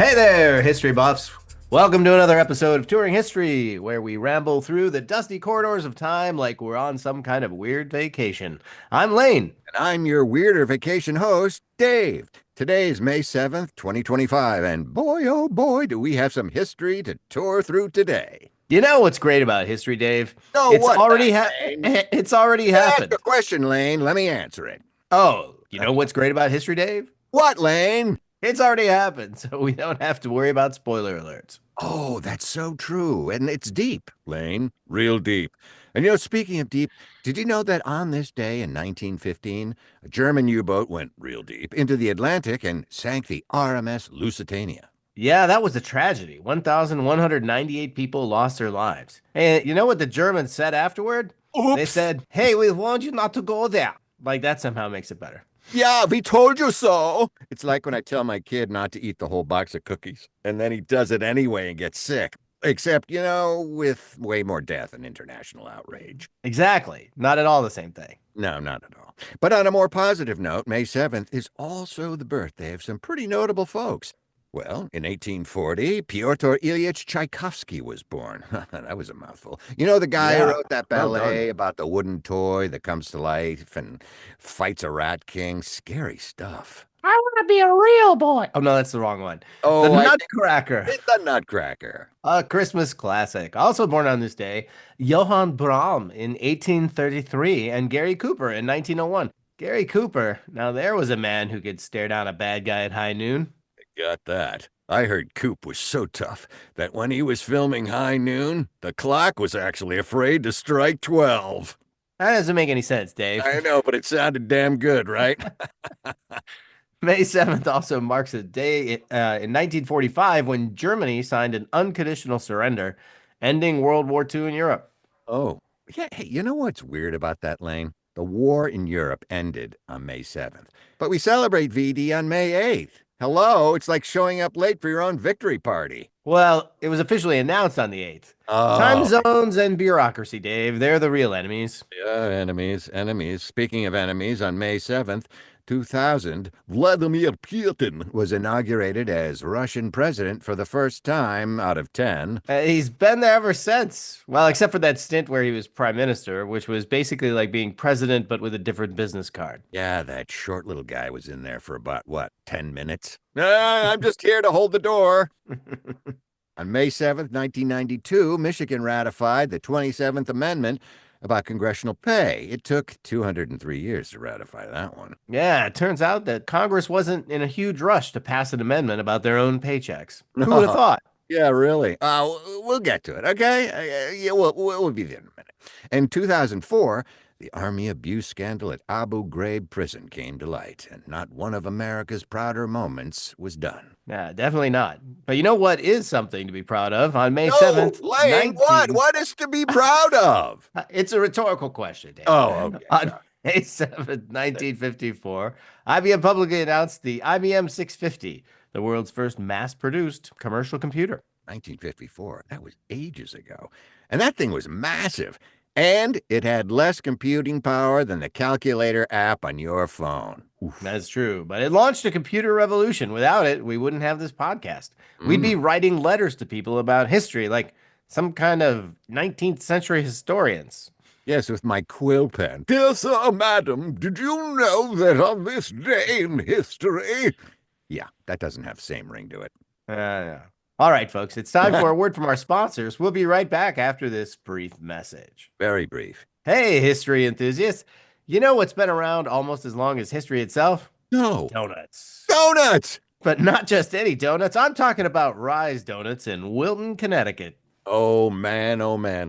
Hey there, history buffs. Welcome to another episode of Touring History, where we ramble through the dusty corridors of time like we're on some kind of weird vacation. I'm Lane. And I'm your weirder vacation host, Dave. Today is May 7th, 2025, and boy, oh boy, do we have some history to tour through today. You know what's great about history, Dave? So It's what's already that, Lane? it's already Ask a happened. question, Lane. Let me answer it. Oh, you know what's great about history, Dave? What, Lane? It's already happened, so we don't have to worry about spoiler alerts. Oh, that's so true. And it's deep, Lane. Real deep. And speaking of deep, did you know that on this day in 1915, a German U-boat went real deep into the Atlantic and sank the RMS Lusitania? Yeah, that was a tragedy. 1,198 people lost their lives. And you know what the Germans said afterward? They Oops. said, "Hey, we warned you not to go there." Like that somehow makes it better. Yeah, we told you so. It's like when I tell my kid not to eat the whole box of cookies, and then he does it anyway and gets sick. Except, with way more death and international outrage. Exactly. Not at all the same thing. No, not at all. But on a more positive note, May 7th is also the birthday of some pretty notable folks. Well, in 1840, Pyotr Ilyich Tchaikovsky was born. That was a mouthful. You know the guy who Yeah. wrote that Well done. ballet about the wooden toy that comes to life and fights a rat king? Scary stuff. I want to be a real boy. Oh, no, that's the wrong one. The Oh, I think Nutcracker. it's the Nutcracker. A Christmas classic. Also born on this day, Johann Brahms in 1833 and Gary Cooper in 1901. Gary Cooper. Now, there was a man who could stare down a bad guy at high noon. Got that. I heard Coop was so tough that when he was filming High Noon, the clock was actually afraid to strike 12. That doesn't make any sense, Dave. I know, but it sounded damn good, right? May 7th also marks a day in 1945 when Germany signed an unconditional surrender, ending World War II in Europe. Oh, yeah. Hey, you know what's weird about that, Lane? The war in Europe ended on May 7th, but we celebrate VD on May 8th. Hello, it's like showing up late for your own victory party. Well, it was officially announced on the 8th. Time Oh, zones and bureaucracy, Dave, they're the real enemies. yeah, enemies. Speaking of enemies, on May 7th, 2000, Vladimir Putin was inaugurated as Russian president for the first time out of 10. He's been there ever since. Well, except for that stint where he was prime minister, which was basically like being president, but with a different business card. Yeah, that short little guy was in there for about, what, 10 minutes? I'm just here to hold the door. On May 7th, 1992, Michigan ratified the 27th Amendment about congressional pay. It took 203 years to ratify that one. Yeah, it turns out that Congress wasn't in a huge rush to pass an amendment about their own paychecks. Who would have thought? Yeah, really. We'll get to it, okay? Yeah, we'll be there in a minute. In 2004, the army abuse scandal at Abu Ghraib prison came to light, and not one of America's prouder moments was done. Nah, definitely not. But you know what is something to be proud of on May No, 7th, Lane, what? 19... What is to be proud of? It's a rhetorical question, Dave. Oh, okay. On Sorry. May 7th, 1954, IBM publicly announced the IBM 650, the world's first mass-produced commercial computer. 1954. That was ages ago. And that thing was massive. And it had less computing power than the calculator app on your phone. Oof. That's true, but it launched a computer revolution. Without it, we wouldn't have this podcast. We'd be Mm. writing letters to people about history, like some kind of 19th century historians. Yes, with my quill pen. Dear sir, madam, did you know that on this day in history? Yeah, that doesn't have the same ring to it. Yeah. All right, folks, it's time for a word from our sponsors. We'll be right back after this brief message. Very brief. Hey, history enthusiasts. You know what's been around almost as long as history itself? No. Donuts. Donuts! But not just any donuts. I'm talking about Rise Donuts in Wilton, Connecticut. Oh, man,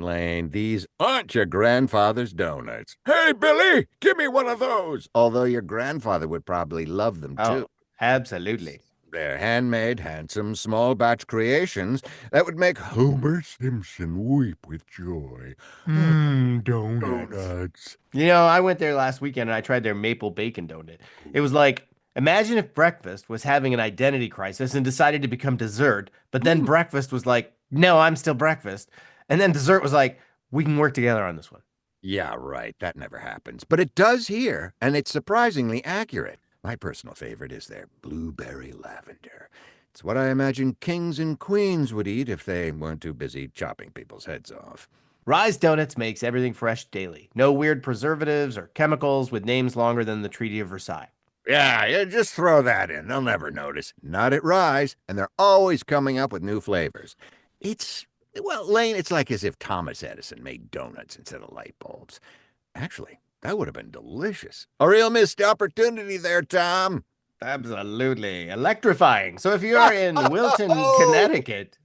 Lane. These aren't your grandfather's donuts. Hey, Billy, give me one of those. Although your grandfather would probably love them, too. Oh, absolutely. They're handmade, handsome, small batch creations that would make Homer Simpson weep with joy. Donuts. You know, I went there last weekend and I tried their maple bacon donut. It was like, imagine if breakfast was having an identity crisis and decided to become dessert, but then breakfast was like, no, I'm still breakfast. And then dessert was like, we can work together on this one. Yeah, right. That never happens. But it does here, and it's surprisingly accurate. My personal favorite is their blueberry lavender. It's what I imagine kings and queens would eat if they weren't too busy chopping people's heads off. Rise Donuts makes everything fresh daily. No weird preservatives or chemicals with names longer than the Treaty of Versailles. Yeah, just throw that in. They'll never notice. Not at Rise, and they're always coming up with new flavors. Well, Lane, it's like as if Thomas Edison made donuts instead of light bulbs. Actually, that would have been delicious. A real missed opportunity there, Tom. Absolutely electrifying. So if you're in Wilton, Connecticut,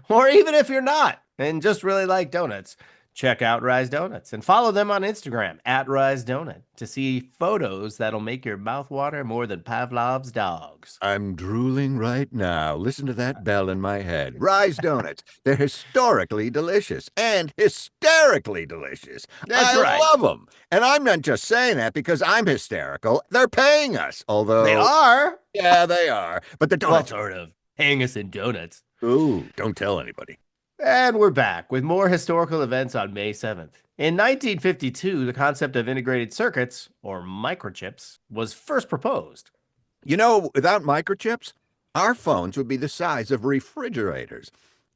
or even if you're not and just really like donuts, check out Rise Donuts and follow them on Instagram at Rise Donut to see photos that'll make your mouth water more than Pavlov's dogs. I'm drooling right now. Listen to that bell in my head. Rise Donuts. They're historically delicious and hysterically delicious. That's right. I love them. And I'm not just saying that because I'm hysterical. They're paying us, although... They are? Yeah, they are. But the Well, donuts... sort of. Hang us in donuts. Ooh, don't tell anybody. And we're back with more historical events on May 7th. In 1952, the concept of integrated circuits, or microchips, was first proposed. You know, without microchips, our phones would be the size of refrigerators.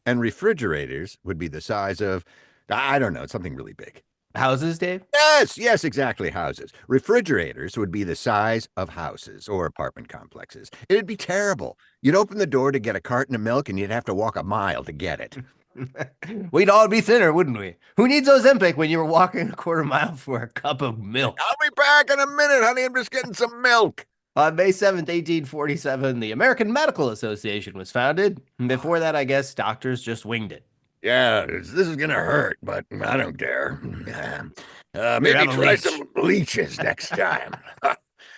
And refrigerators would be the size of, I don't know, something really big. Houses, Dave? Yes, exactly, houses. Refrigerators would be the size of houses or apartment complexes. It'd be terrible. You'd open the door to get a carton of milk and you'd have to walk a mile to get it. We'd all be thinner, wouldn't we? Who needs Ozempic when you were walking a quarter mile for a cup of milk? I'll be back in a minute, honey. I'm just getting some milk. On May 7th, 1847, the American Medical Association was founded. Before that, I guess doctors just winged it. Yeah, this is going to hurt, but I don't care. Maybe have a try leech. some leeches next time.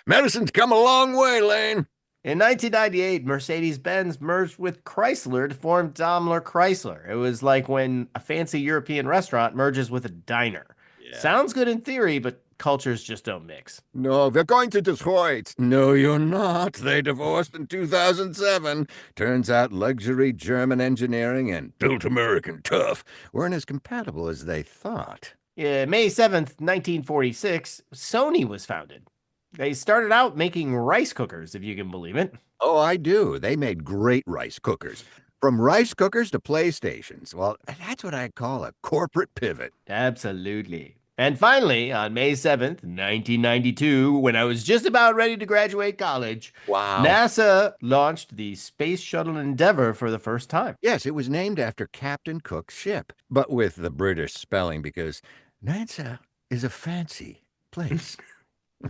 Medicine's come a long way, Lane. In 1998, Mercedes-Benz merged with Chrysler to form Daimler Chrysler. It was like when a fancy European restaurant merges with a diner. Yeah. Sounds good in theory, but cultures just don't mix. No, we're going to Detroit. No, you're not. They divorced in 2007. Turns out luxury German engineering and built American tough weren't as compatible as they thought. May 7th, 1946, Sony was founded. They started out making rice cookers, if you can believe it. Oh, I do. They made great rice cookers. From rice cookers to PlayStations. Well, that's what I call a corporate pivot. Absolutely. And finally, on May 7th, 1992, when I was just about ready to graduate college, Wow. NASA launched the Space Shuttle Endeavour for the first time. Yes, it was named after Captain Cook's ship, but with the British spelling because NASA is a fancy place.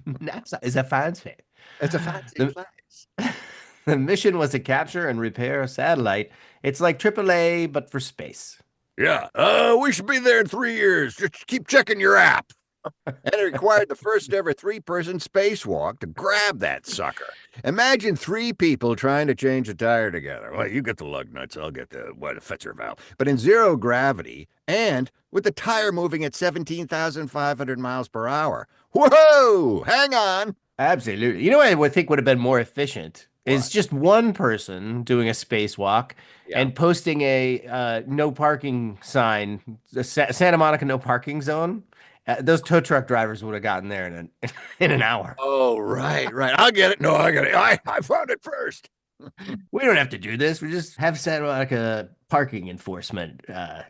NASA is a fancy. It's a fancy place. The mission was to capture and repair a satellite. It's like AAA, but for space. Yeah, we should be there in 3 years. Just keep checking your app. And it required the first ever three-person spacewalk to grab that sucker. Imagine 3 people trying to change a tire together. Well, you get the lug nuts, I'll get the Fetzer valve. But in zero gravity and with the tire moving at 17,500 miles per hour. Whoa! Hang on. Absolutely. You know what I would think would have been more efficient? Is What? just one person doing a spacewalk Yeah. and posting a no parking sign, the Santa Monica no parking zone. Those tow truck drivers would have gotten there in an hour. Oh, right. I'll get it. No, I got it. I found it first. We don't have to do this. We just have Santa Monica parking enforcement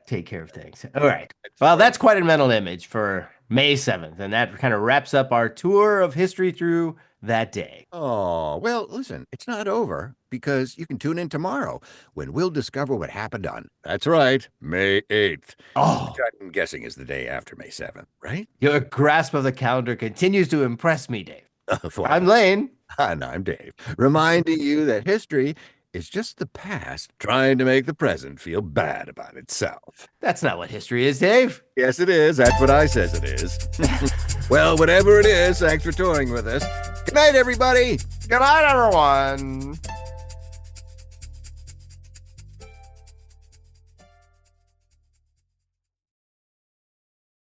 take care of things. All right. Well, that's quite a mental image for May 7th. And that kind of wraps up our tour of history through that day. Oh, well, listen, it's not over because you can tune in tomorrow when we'll discover what happened on, that's right, May 8th. Oh, Which I'm guessing is the day after May 7th, right? your grasp of the calendar continues to impress me, Dave. Well, I'm Lane. and I'm Dave, reminding you that history is just the past trying to make the present feel bad about itself. That's not what history is, Dave. Yes, it is. That's what I says it is. Well, whatever it is, thanks for touring with us. Good night, everybody. Good night, everyone.